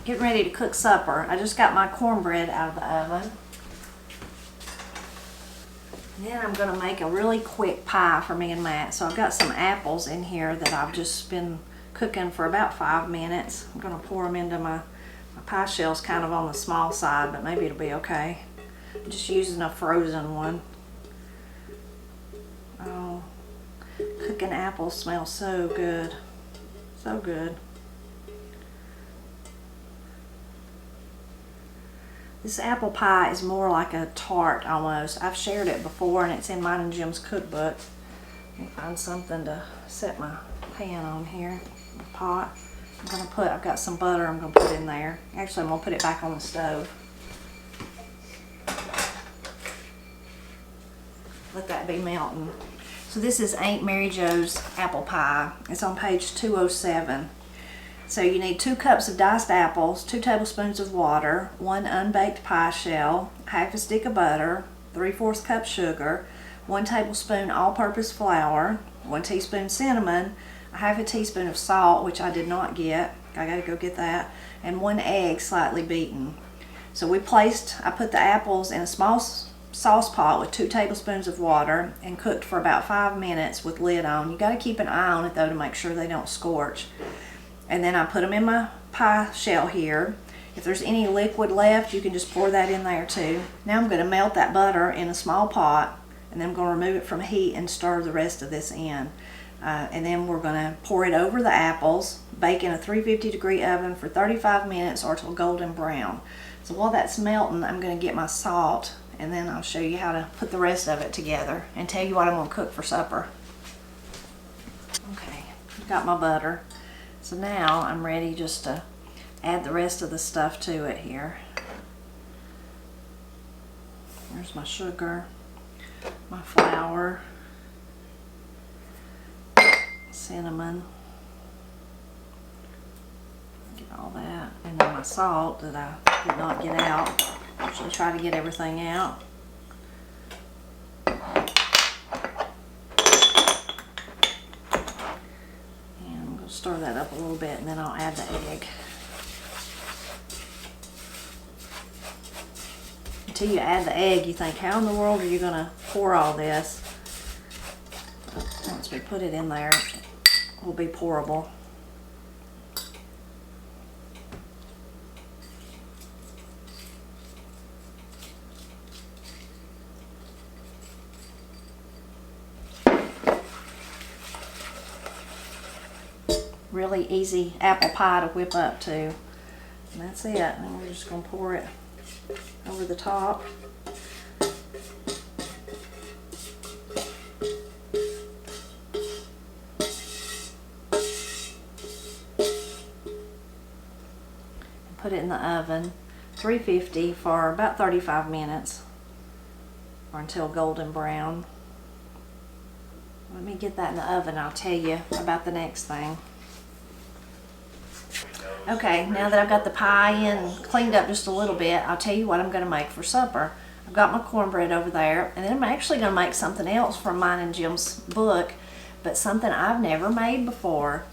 getting ready to cook supper. I just got my cornbread out of the oven. And then I'm going to make a really quick pie for me and Matt. So I've got some apples in here that I've just been cooking for about 5 minutes. I'm going to pour them into my pie shell's kind of on the small side, but maybe it'll be okay. I'm just using a frozen one. Oh, cooking apples smells so good. So good. This apple pie is more like a tart almost. I've shared it before and it's in mine and Jim's cookbook. Let me find something to set my pan on here, the pot. I've got some butter I'm gonna put in there. Actually, I'm gonna put it back on the stove. Let that be melting. So this is Aunt Mary Jo's apple pie. It's on page 207. So you need 2 cups of diced apples, 2 tablespoons of water, 1 unbaked pie shell, half a stick of butter, 3/4 cup sugar, 1 tablespoon all-purpose flour, 1 teaspoon cinnamon, a half a teaspoon of salt, which I did not get. I gotta go get that, and 1 egg slightly beaten. So I put the apples in a small sauce pot with 2 tablespoons of water and cooked for about 5 minutes with lid on. You gotta keep an eye on it though to make sure they don't scorch. And then I put them in my pie shell here. If there's any liquid left, you can just pour that in there too. Now I'm going to melt that butter in a small pot, and then I'm going to remove it from heat and stir the rest of this in. And then we're going to pour it over the apples, bake in a 350-degree oven for 35 minutes or till golden brown. So while that's melting, I'm going to get my salt, and then I'll show you how to put the rest of it together and tell you what I'm going to cook for supper. Okay, I've got my butter. So now I'm ready just to add the rest of the stuff to it here. There's my sugar, my flour, cinnamon, get all that, and then my salt that I did not get out. Usually try to get everything out. Stir that up a little bit, and then I'll add the egg. Until you add the egg, you think, how in the world are you going to pour all this? Once we put it in there, it will be pourable. Really easy apple pie to whip up too. And that's it. And then we're just going to pour it over the top. And put it in the oven, 350 for about 35 minutes or until golden brown. Let me get that in the oven. I'll tell you about the next thing. Okay, now that I've got the pie in cleaned up just a little bit, I'll tell you what I'm going to make for supper. I've got my cornbread over there, and then I'm actually going to make something else from mine and Jim's book, but something I've never made before.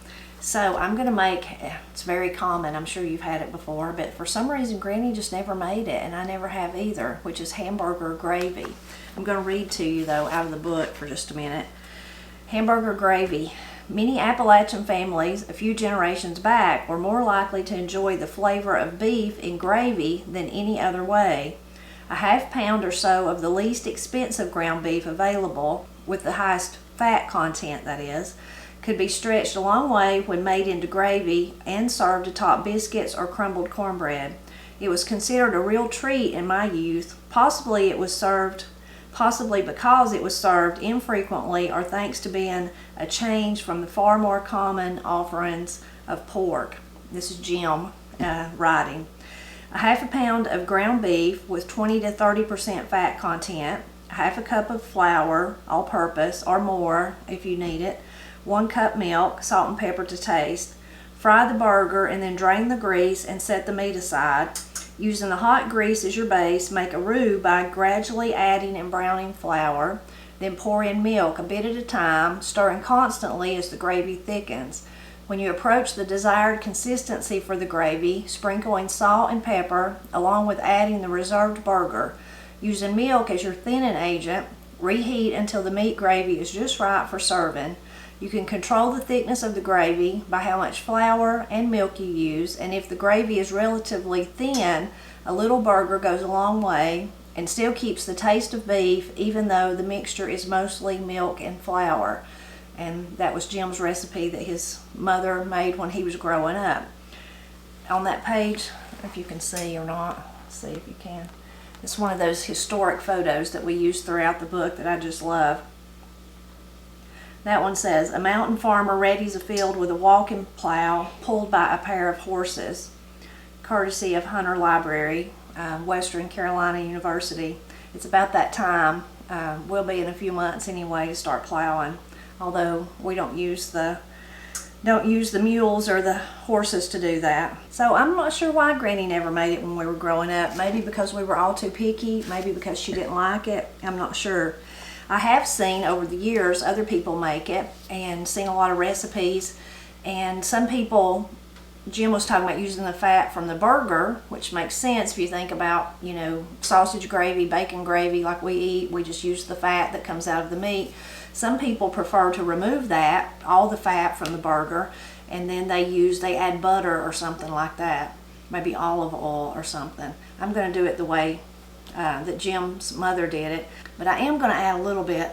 So I'm going to make, it's very common, I'm sure you've had it before, but for some reason Granny just never made it, and I never have either, which is hamburger gravy. I'm going to read to you though out of the book for just a minute. Hamburger gravy. Many Appalachian families a few generations back were more likely to enjoy the flavor of beef in gravy than any other way. A half pound or so of the least expensive ground beef available, with the highest fat content that is, could be stretched a long way when made into gravy and served atop biscuits or crumbled cornbread. It was considered a real treat in my youth. Possibly because it was served infrequently or thanks to being a change from the far more common offerings of pork. This is Jim writing. A half a pound of ground beef with 20 to 30% fat content, a half a cup of flour, all-purpose or more if you need it, 1 cup milk, salt and pepper to taste. Fry the burger and then drain the grease and set the meat aside. Using the hot grease as your base, make a roux by gradually adding and browning flour. Then pour in milk a bit at a time, stirring constantly as the gravy thickens. When you approach the desired consistency for the gravy, sprinkle in salt and pepper along with adding the reserved burger. Using milk as your thinning agent, reheat until the meat gravy is just right for serving. You can control the thickness of the gravy by how much flour and milk you use, and if the gravy is relatively thin, a little burger goes a long way and still keeps the taste of beef even though the mixture is mostly milk and flour. And that was Jim's recipe that his mother made when he was growing up. On that page, if you can see or not, see if you can. It's one of those historic photos that we use throughout the book that I just love. That one says, a mountain farmer readies a field with a walking plow pulled by a pair of horses, courtesy of Hunter Library, Western Carolina University. It's about that time, will be in a few months anyway, to start plowing, although we don't use the mules or the horses to do that. So I'm not sure why Granny never made it when we were growing up. Maybe because we were all too picky, maybe because she didn't like it. I'm not sure. I have seen over the years other people make it and seen a lot of recipes, and some people, Jim was talking about using the fat from the burger, which makes sense if you think about, you know, sausage gravy, bacon gravy like we eat. We just use the fat that comes out of the meat. Some people prefer to remove that, all the fat from the burger, and then they add butter or something like that, maybe olive oil or something. I'm going to do it the way that Jim's mother did it, but I am going to add a little bit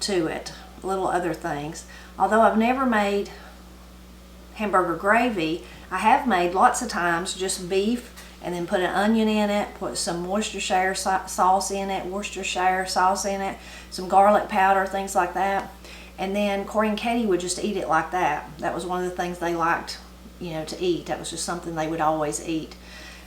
to it, little other things. Although I've never made hamburger gravy, I have made lots of times just beef and then put an onion in it, put some Worcestershire sauce in it, some garlic powder, things like that. And then Corey and Katie would just eat it like that. That was one of the things they liked, you know, to eat. That was just something they would always eat.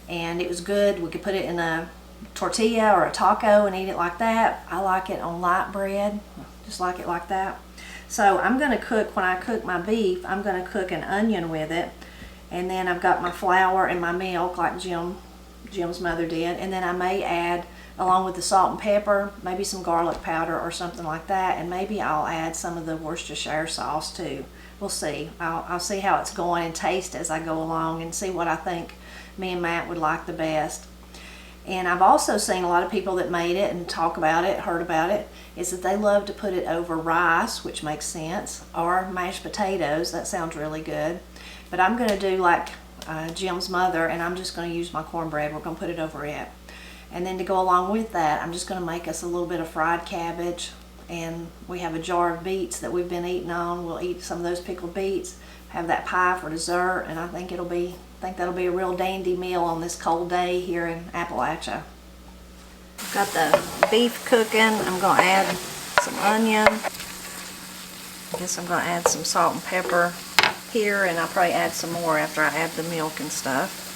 And it was good. We could put it in a tortilla or a taco and eat it like that. I like it on light bread, just like it like that. So I'm going to cook, when I cook my beef, I'm going to cook an onion with it. And then I've got my flour and my milk like Jim's mother did. And then I may add, along with the salt and pepper, maybe some garlic powder or something like that. And maybe I'll add some of the Worcestershire sauce too. We'll see. I'll see how it's going and taste as I go along and see what I think me and Matt would like the best. And I've also seen a lot of people that made it and talk about it, heard about it, is that they love to put it over rice, which makes sense, or mashed potatoes. That sounds really good. But I'm going to do like Jim's mother, and I'm just going to use my cornbread. We're going to put it over it. And then to go along with that, I'm just going to make us a little bit of fried cabbage. And we have a jar of beets that we've been eating on. We'll eat some of those pickled beets, have that pie for dessert, and I think that'll be a real dandy meal on this cold day here in Appalachia. I've got the beef cooking. I'm going to add some onion. I guess I'm going to add some salt and pepper here, and I'll probably add some more after I add the milk and stuff.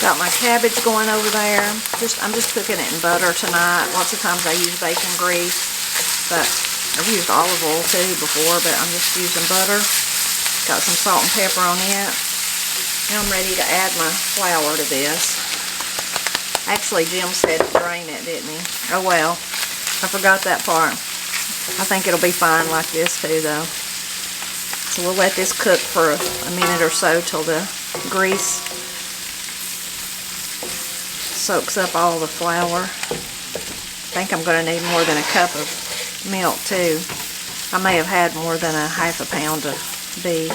Got my cabbage going over there. I'm just cooking it in butter tonight. Lots of times I use bacon grease, but I've used olive oil too before, but I'm just using butter. Got some salt and pepper on it. Now I'm ready to add my flour to this. Actually, Jim said drain it, didn't he? Oh well, I forgot that part. I think it'll be fine like this too though. So we'll let this cook for a minute or so till the grease soaks up all the flour. I think I'm going to need more than a cup of milk too. I may have had more than a half a pound of beef.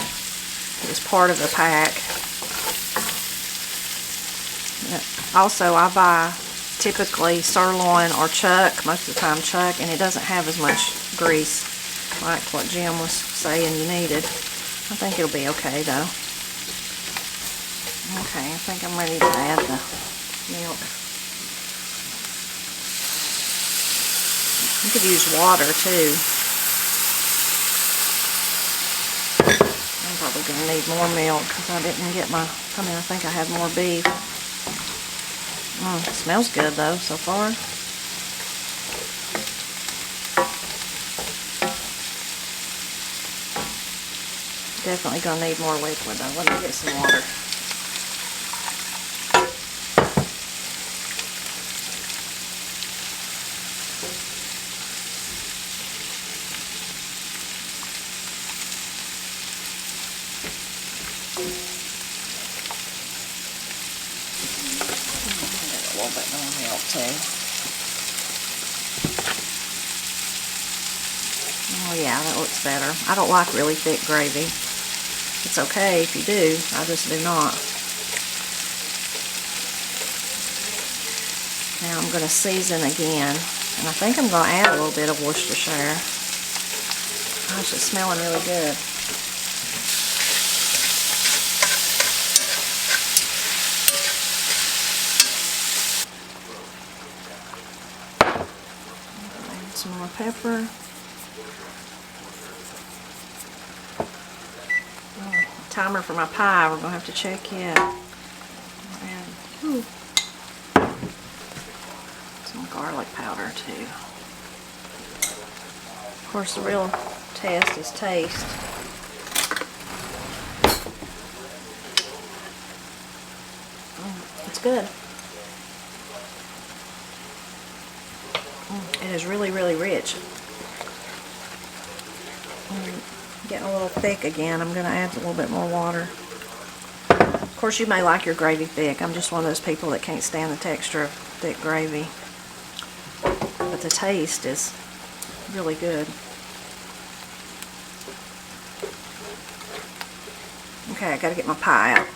It was part of the pack. Also, I buy typically sirloin or chuck, most of the time chuck, and it doesn't have as much grease like what Jim was saying you needed. I think it'll be okay though. Okay, I think I'm ready to add the milk. You could use water too. I'm probably going to need more milk because I didn't get my, I think I have more beef. It smells good though so far. definitely gonna need more liquid though. Let me get some water. A little bit more milk too. Oh yeah, that looks better. I don't like really thick gravy. It's okay if you do, I just do not. Now I'm going to season again, and I think I'm going to add a little bit of Worcestershire. Gosh, it's smelling really good. Add some more pepper. Timer for my pie, we're going to have to check yet. And some garlic powder too. Of course, the real test is taste. It's good. It is really, really rich. Getting a little thick again. I'm going to add a little bit more water. Of course, you may like your gravy thick. I'm just one of those people that can't stand the texture of thick gravy. But the taste is really good. Okay, I got to get my pie out.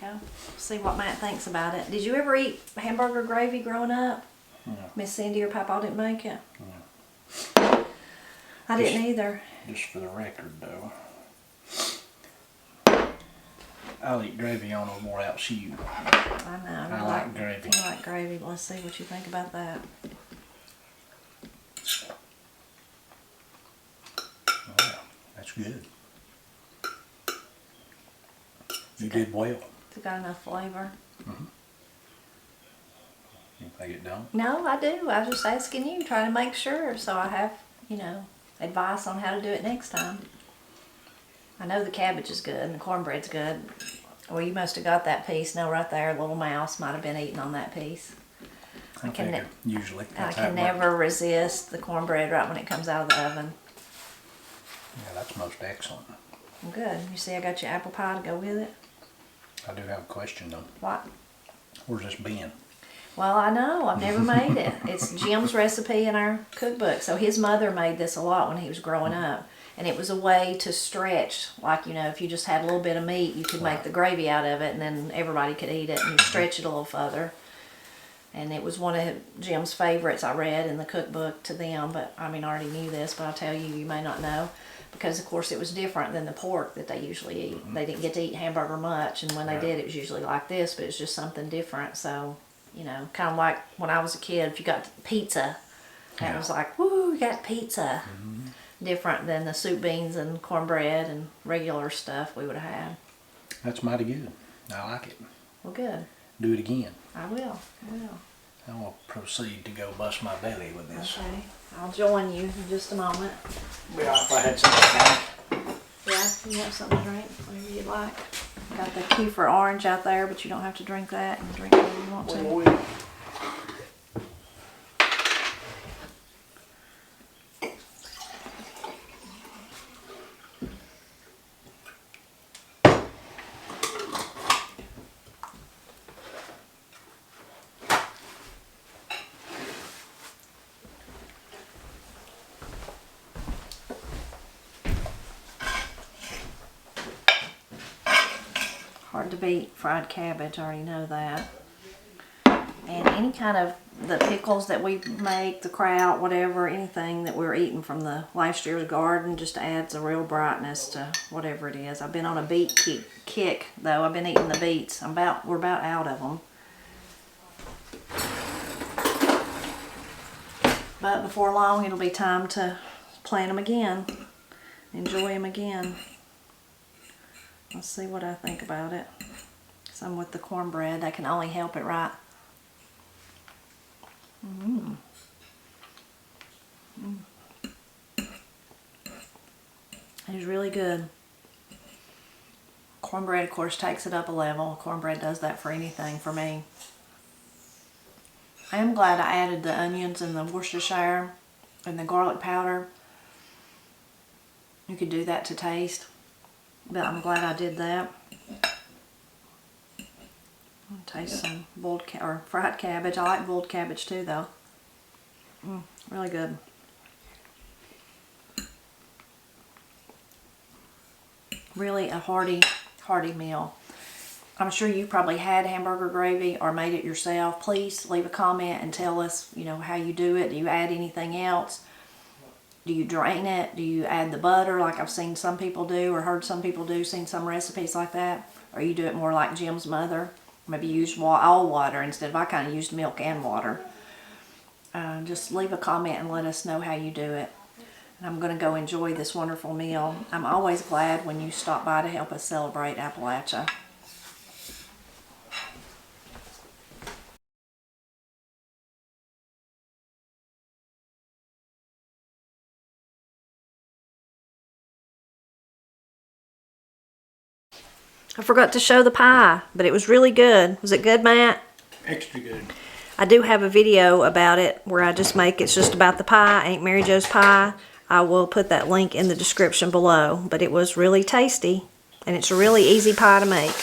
Go. See what Matt thinks about it. Did you ever eat hamburger gravy growing up? No. Miss Cindy or Papa didn't make it? No. I didn't either. Just for the record though, I'll eat gravy on them more else you. I know. I like gravy. I like gravy. Let's see what you think about that. Oh, yeah, that's good. You did well. It's got enough flavor. Mm-hmm. You think it don't? No, I do. I was just asking you, trying to make sure, so I have, you know, advice on how to do it next time. I know the cabbage is good and the cornbread's good. Well, you must have got that piece. No, right there, a little mouse might have been eating on that piece. I can usually. I can never resist the cornbread right when it comes out of the oven. Yeah, that's most excellent. Well, good. You see, I got your apple pie to go with it. I do have a question though. What? Where's this been? Well, I know. I've never made it. It's Jim's recipe in our cookbook. So his mother made this a lot when he was growing up. And it was a way to stretch. Like, you know, if you just had a little bit of meat, you could make the gravy out of it and then everybody could eat it and stretch it a little further. And it was one of Jim's favorites I read in the cookbook to them. But, I mean, I already knew this, but I'll tell you, you may not know. Because, of course, it was different than the pork that they usually eat. Mm-hmm. They didn't get to eat hamburger much, and when they did, it was usually like this, but it's just something different. So, you know, kind of like when I was a kid, if you got pizza, that was like, woo, you got pizza. Mm-hmm. Different than the soup beans and cornbread and regular stuff we would have had. That's mighty good. I like it. Well, good. Do it again. I will. I will. I will proceed to go bust my belly with this. Okay. I'll join you in just a moment. Yeah, if I had something to drink. Yeah, you have something to drink, whatever you'd like. Got the kefir orange out there, but you don't have to drink that. You can drink whatever you want to. Hard to beat fried cabbage, I already know that. And any kind of the pickles that we make, the kraut, whatever, anything that we're eating from the last year's garden just adds a real brightness to whatever it is. I've been on a beet kick though. I've been eating the beets. We're about out of them. But before long it'll be time to plant them again. Enjoy them again. Let's see what I think about it. Some with the cornbread, that can only help it, right? It is really good. Cornbread, of course, takes it up a level. Cornbread does that for anything for me. I am glad I added the onions and the Worcestershire and the garlic powder. You could do that to taste, but I'm glad I did that. I'll taste some boiled or fried cabbage. I like boiled cabbage too, though. Really good. Really a hearty meal. I'm sure you probably had hamburger gravy or made it yourself. Please leave a comment and tell us, you know, how you do it. Do you add anything else? Do you drain it? Do you add the butter like I've seen some people do or heard some people do, seen some recipes like that? Or you do it more like Jim's mother? Maybe use all water instead of, I kind of used milk and water. Just leave a comment and let us know how you do it. And I'm going to go enjoy this wonderful meal. I'm always glad when you stop by to help us celebrate Appalachia. I forgot to show the pie, but it was really good. Was it good, Matt? Extra good. I do have a video about it where I just make it's just about the pie, Aunt Mary Jo's pie. I will put that link in the description below, but it was really tasty and it's a really easy pie to make.